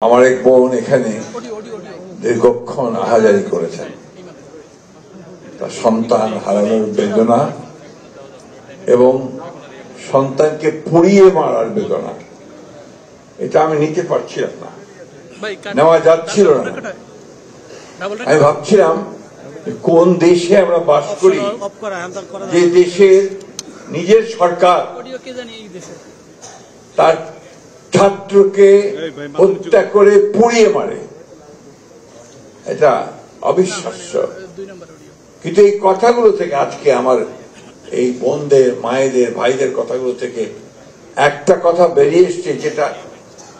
আমার এক বোন এখানে দীর্ঘক্ষণ আহাজারি করেছেন, তার সন্তান হারানোর বেদনা এবং সন্তানকে পুড়িয়ে মারার বেদনা, এটা আমি নিতে পারছিলাম না, নেওয়া যাচ্ছিল না। আমি ভাবছিলাম কোন দেশে আমরা বাস করি, যে দেশের নিজের সরকার তার ছাত্রকে হত্যা করে পুড়িয়ে মারে। এটা অবিশ্বাস্য। কিন্তু এই কথাগুলো থেকে আজকে আমার এই বোনদের, মায়েদের, ভাইদের কথাগুলো থেকে একটা কথা বেরিয়ে এসছে, যেটা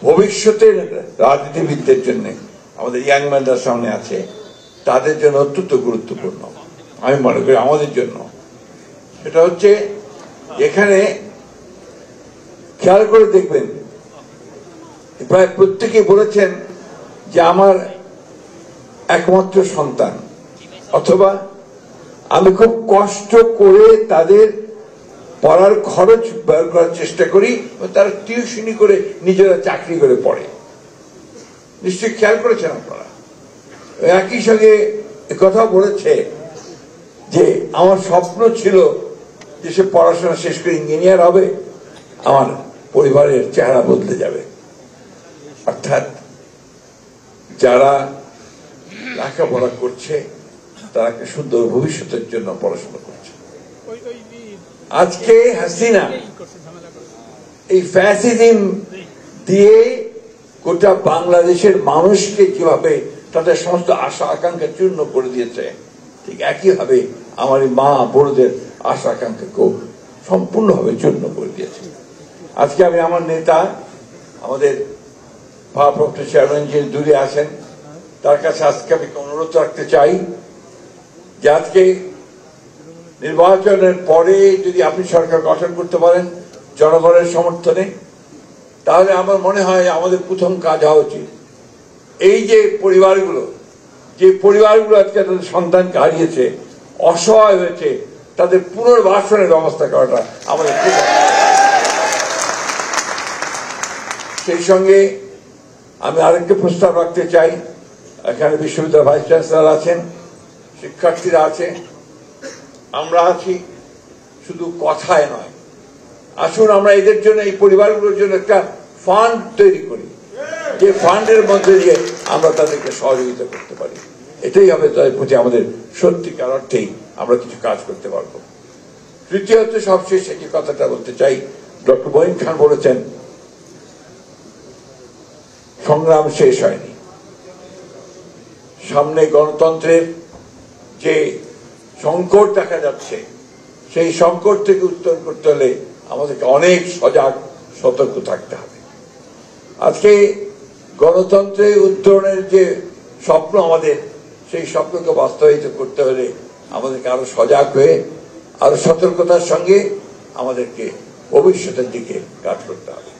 ভবিষ্যতের রাজনীতিবিদদের জন্য, আমাদের ইয়াংম্যানরা সামনে আছে, তাদের জন্য অত্যন্ত গুরুত্বপূর্ণ আমি মনে করি, আমাদের জন্য। সেটা হচ্ছে, এখানে খেয়াল করে দেখবেন, প্রায় প্রত্যেকে বলেছেন যে আমার একমাত্র সন্তান, অথবা আমি খুব কষ্ট করে তাদের পড়ার খরচ বের করার চেষ্টা করি, তারা টিউশনি করে নিজেরা চাকরি করে পড়ে। নিশ্চয়ই খেয়াল করেছেন আপনারা। একই সঙ্গে কথা বলেছে যে আমার স্বপ্ন ছিল যে সে পড়াশোনা শেষ করে ইঞ্জিনিয়ার হবে, আমার পরিবারের চেহারা বদলে যাবে। অর্থাৎ যারা লেখাপড়া করছে তারা একটা সুন্দর ভবিষ্যতের জন্য পড়াশোনা করছে। আজকে হাসিনা এই ফ্যাসিজম দিয়ে গোটা বাংলাদেশের মানুষকে কিভাবে তাদের সমস্ত আশা আকাঙ্ক্ষা চূর্ণ করে দিয়েছে, ঠিক একইভাবে আমার এই মা বোনদের আশা আকাঙ্ক্ষাকেও সম্পূর্ণভাবে চূর্ণ করে দিয়েছে। আজকে আমি আমার নেতা, আমাদের ভারপ্রাপ্ত চেয়ারম্যান যিনি দূরে আছেন, তার কাছে আজকে আমি অনুরোধ রাখতে চাই যে আজকে নির্বাচনের পরে যদি আপনি সরকার গঠন করতে পারেন জনগণের সমর্থনে, তাহলে আমার মনে হয় আমাদের প্রথম কাজ হওয়া উচিত এই যে পরিবারগুলো আজকে তাদের সন্তানকে হারিয়েছে, অসহায় হয়েছে, তাদের পুনর্বাসনের ব্যবস্থা করাটা আমাদের। সেই সঙ্গে আমি আরেকটা প্রস্তাব রাখতে চাই। এখানে বিশ্ববিদ্যালয়ের ভাইস চ্যান্সেলর আছেন, শিক্ষার্থীরা আছে, আমরা আছি, শুধু কথায় নয়। আসুন আমরা এদের জন্য, এই পরিবারগুলোর জন্য একটা ফান্ড তৈরি করি, যে ফান্ডের মধ্যে দিয়ে আমরা তাদেরকে সহযোগিতা করতে পারি। এটাই হবে তাদের প্রতি আমাদের সত্যিকার অর্থেই আমরা কিছু কাজ করতে পারবো। তৃতীয়ত সবশেষ একটি কথাটা বলতে চাই, ডক্টর মঈন খান বলেছেন সংগ্রাম শেষ হয়নি। সামনে গণতন্ত্রের যে সংকট দেখা যাচ্ছে, সেই সংকট থেকে উত্তরণ করতে হলে আমাদেরকে অনেক সজাগ সতর্ক থাকতে হবে। আজকে গণতন্ত্রে উত্তরণের যে স্বপ্ন আমাদের, সেই স্বপ্নকে বাস্তবায়িত করতে হলে আমাদেরকে আরো সজাগ হয়ে, আরো সতর্কতার সঙ্গে আমাদেরকে ভবিষ্যতের দিকে কাজ করতে হবে।